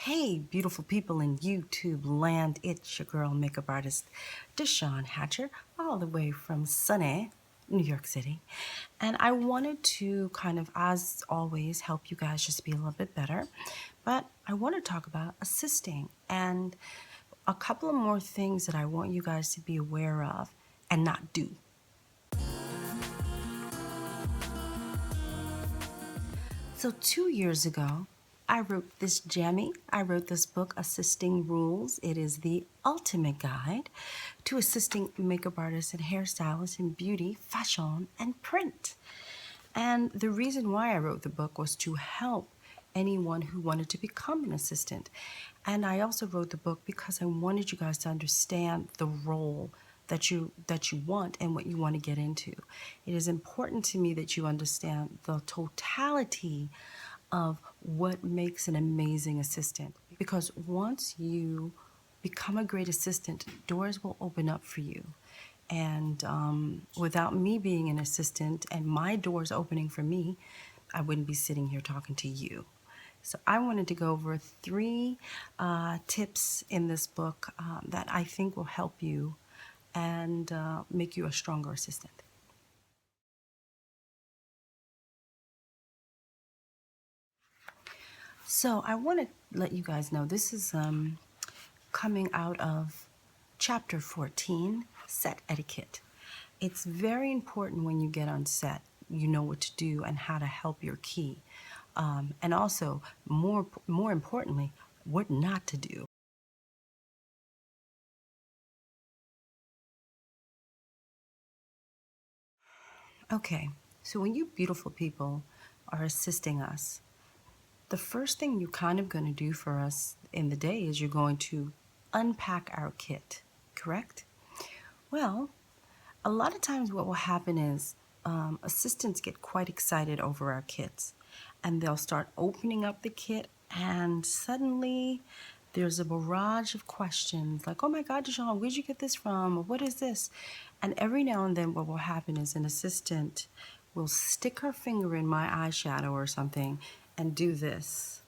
Hey, beautiful people in YouTube land, it's your girl, makeup artist, DeShawn Hatcher, all the way from sunny New York City. And I wanted to kind of, as always, help you guys just be a little bit better. But I want to talk about assisting and a couple of more things that I want you guys to be aware of and not do. So 2 years ago, I wrote this book, Assisting Rules. It is the ultimate guide to assisting makeup artists and hairstylists in beauty, fashion, and print. And the reason why I wrote the book was to help anyone who wanted to become an assistant. And I also wrote the book because I wanted you guys to understand the role that you want and what you want to get into. It is important to me that you understand the totality of what makes an amazing assistant, because once you become a great assistant, doors will open up for you. And without me being an assistant and my doors opening for me, I wouldn't be sitting here talking to you. So I wanted to go over 3 tips in this book that I think will help you and make you a stronger assistant. So I want to let you guys know this is coming out of chapter 14, set etiquette. It's very important when you get on set, you know what to do and how to help your key. And also, more importantly, what not to do. Okay, so when you beautiful people are assisting us, the first thing you're kind of going to do for us in the day is you're going to unpack our kit, correct? Well, a lot of times what will happen is assistants get quite excited over our kits, and they'll start opening up the kit, and suddenly there's a barrage of questions like, oh my God, DeShawn, where'd you get this from? Or what is this? And every now and then what will happen is an assistant will stick her finger in my eyeshadow or something and do this.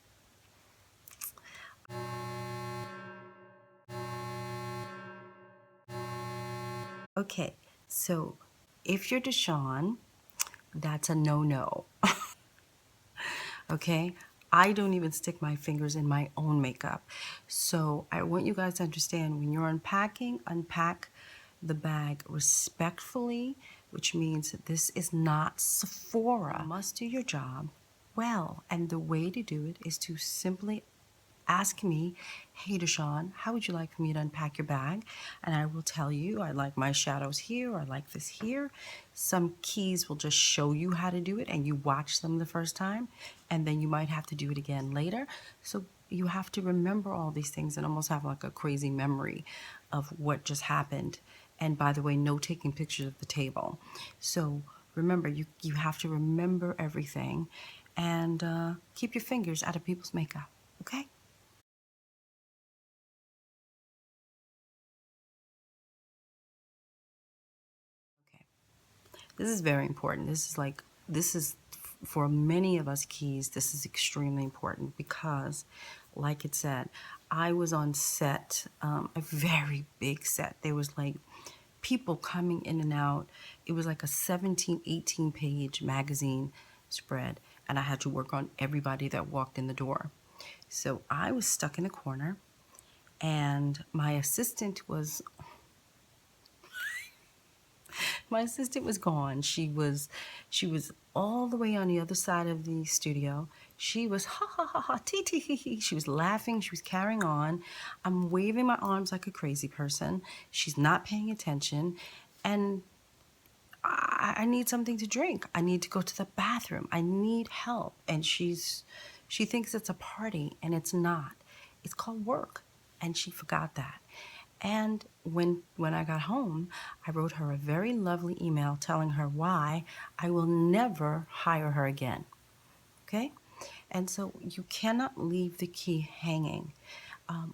Okay, so if you're DeShawn, that's a no-no. Okay? I don't even stick my fingers in my own makeup. So I want you guys to understand, when you're unpacking, unpack the bag respectfully, which means that this is not Sephora. You must do your job well. And the way to do it is to simply ask me, hey DeShawn, how would you like for me to unpack your bag? And I will tell you, I like my shadows here, or I like this here. Some keys will just show you how to do it and you watch them the first time, and then you might have to do it again later. So you have to remember all these things and almost have like a crazy memory of what just happened. And by the way, no taking pictures of the table. So remember, you have to remember everything, and keep your fingers out of people's makeup, okay? Okay. This is very important. This is for many of us keys, this is extremely important because, like it said, I was on set, a very big set. There was like people coming in and out. It was like a 17, 18 page magazine spread, and I had to work on everybody that walked in the door. So I was stuck in a corner, and my assistant was gone. She was all the way on the other side of the studio. She was ha ha ha ha tee tee hee hee. She was laughing. She was carrying on. I'm waving my arms like a crazy person. She's not paying attention, and I need something to drink. I need to go to the bathroom. I need help. And she thinks it's a party, and it's not. It's called work, and she forgot that. And when I got home, I wrote her a very lovely email telling her why I will never hire her again. Okay? And so you cannot leave the key hanging.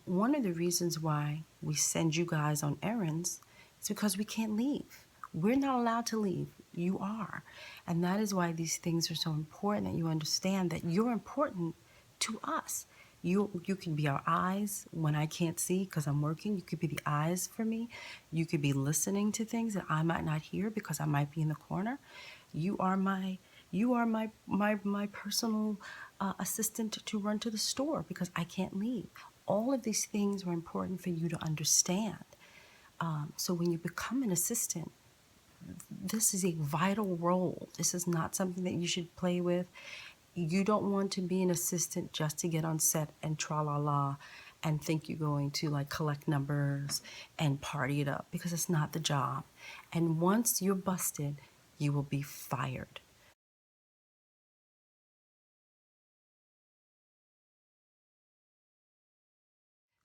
One of the reasons why we send you guys on errands is because we can't leave. We're not allowed to leave. You are. And that is why these things are so important, that you understand that you're important to us. You can be our eyes when I can't see because I'm working. You could be the eyes for me. You could be listening to things that I might not hear because I might be in the corner. You are my personal assistant to run to the store because I can't leave. All of these things are important for you to understand. So when you become an assistant, this is a vital role. This is not something that you should play with. You don't want to be an assistant just to get on set and tra-la-la and think you're going to like collect numbers and party it up, because it's not the job. And once you're busted, you will be fired.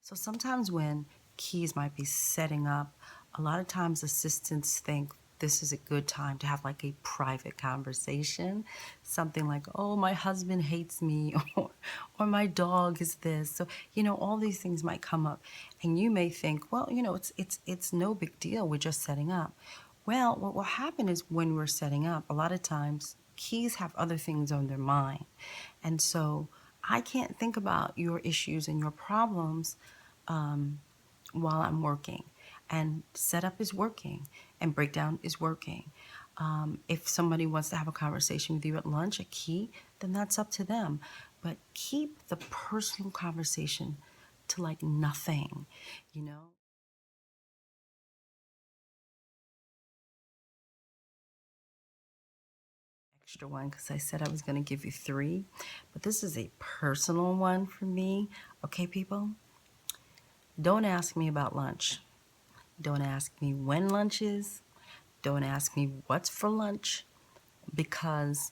So sometimes when keys might be setting up, a lot of times assistants think this is a good time to have like a private conversation. Something like, oh, my husband hates me, or my dog is this. So, all these things might come up. And you may think, well, it's no big deal. We're just setting up. Well, what will happen is when we're setting up, a lot of times keys have other things on their mind. And so I can't think about your issues and your problems while I'm working. And setup is working, and breakdown is working. If somebody wants to have a conversation with you at lunch, a key, then that's up to them. But keep the personal conversation to like nothing, you know? Extra one because I said I was going to give you three, but this is a personal one for me. Okay, people? Don't ask me about lunch. Don't ask me when lunch is. Don't ask me what's for lunch, because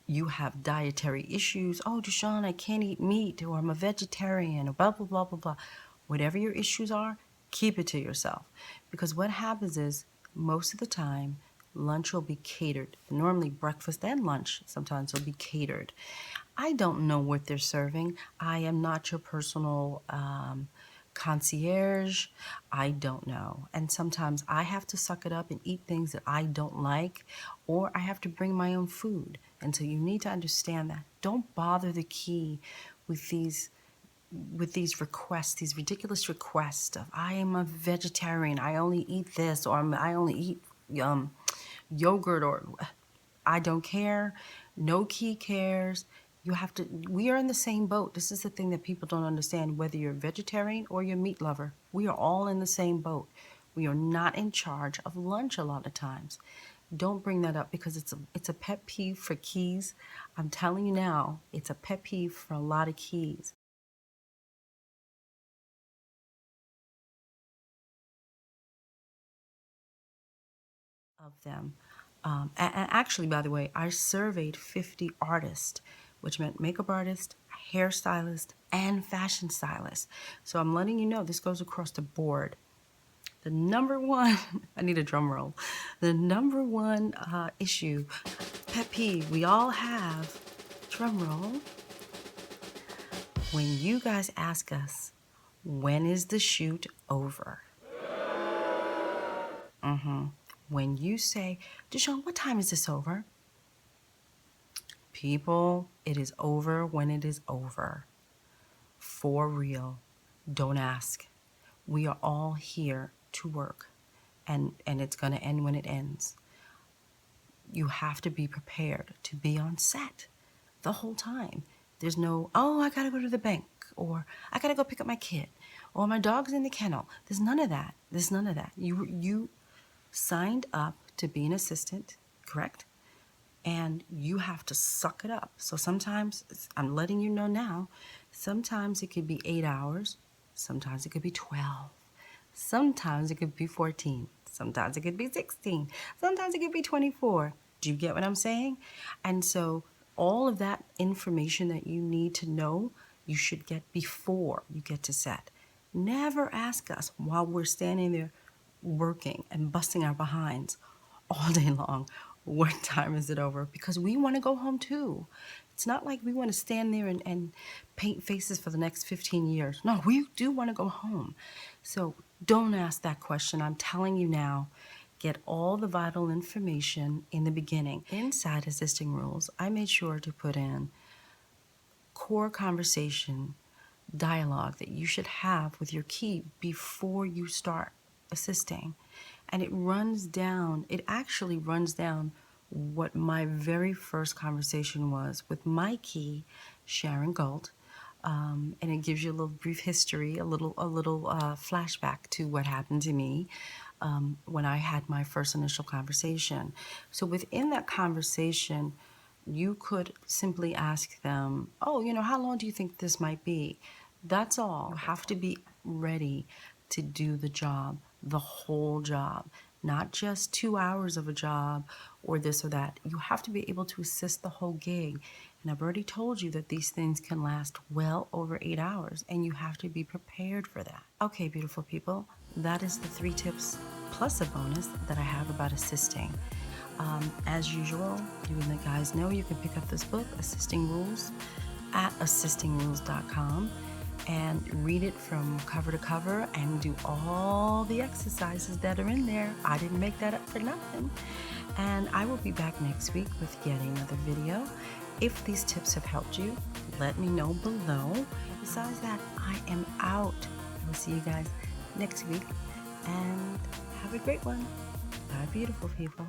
you have dietary issues. Oh, DeShawn, I can't eat meat, or I'm a vegetarian, or blah, blah, blah, blah, blah. Whatever your issues are, keep it to yourself. Because what happens is, most of the time, lunch will be catered. Normally, breakfast and lunch sometimes will be catered. I don't know what they're serving. I am not your personal concierge. I don't know. And sometimes I have to suck it up and eat things that I don't like, or I have to bring my own food. And so you need to understand that. Don't bother the key with these requests, these ridiculous requests of, I am a vegetarian, I only eat this, or I only eat yogurt, or I don't care. No key cares. We are in the same boat. This is the thing that people don't understand, whether you're a vegetarian or you're a meat lover. We are all in the same boat. We are not in charge of lunch a lot of times. Don't bring that up, because it's a pet peeve for keys. I'm telling you now, it's a pet peeve for a lot of keys. Of them. And actually, by the way, I surveyed 50 artists, which meant makeup artist, hairstylist, and fashion stylist. So I'm letting you know this goes across the board. The number one, I need a drum roll. The number one issue, pet peeve, we all have, drum roll, when you guys ask us, when is the shoot over? When you say, DeShawn, what time is this over? People, it is over when it is over. For real. Don't ask. We are all here to work, and it's going to end when it ends. You have to be prepared to be on set the whole time. There's no, oh, I got to go to the bank, or I got to go pick up my kid, or my dog's in the kennel. There's none of that. There's none of that. You signed up to be an assistant, correct? And you have to suck it up. So sometimes, I'm letting you know now, sometimes it could be 8 hours, sometimes it could be 12, sometimes it could be 14, sometimes it could be 16, sometimes it could be 24. Do you get what I'm saying? And so all of that information that you need to know, you should get before you get to set. Never ask us while we're standing there working and busting our behinds all day long, what time is it over? Because we want to go home too. It's not like we want to stand there and paint faces for the next 15 years. No, we do want to go home. So don't ask that question. I'm telling you now, get all the vital information in the beginning. Inside assisting rules, I made sure to put in core conversation dialogue that you should have with your key before you start assisting. And it actually runs down what my very first conversation was with my key, Sharon Gold. And it gives you a little brief history, a little flashback to what happened to me when I had my first initial conversation. So within that conversation, you could simply ask them, oh, how long do you think this might be? That's all. You have to be ready to do the job, the whole job, not just 2 hours of a job or this or that. You have to be able to assist the whole gig. And I've already told you that these things can last well over 8 hours, and you have to be prepared for that. Okay, beautiful people, that is the 3 tips plus a bonus that I have about assisting. As usual, you and the guys know you can pick up this book, Assisting Rules, at assistingrules.com and read it from cover to cover and do all the exercises that are in there. I didn't make that up for nothing. And I will be back next week with yet another video. If these tips have helped you, let me know below. Besides that, I am out. I will see you guys next week, and have a great one. Bye, beautiful people.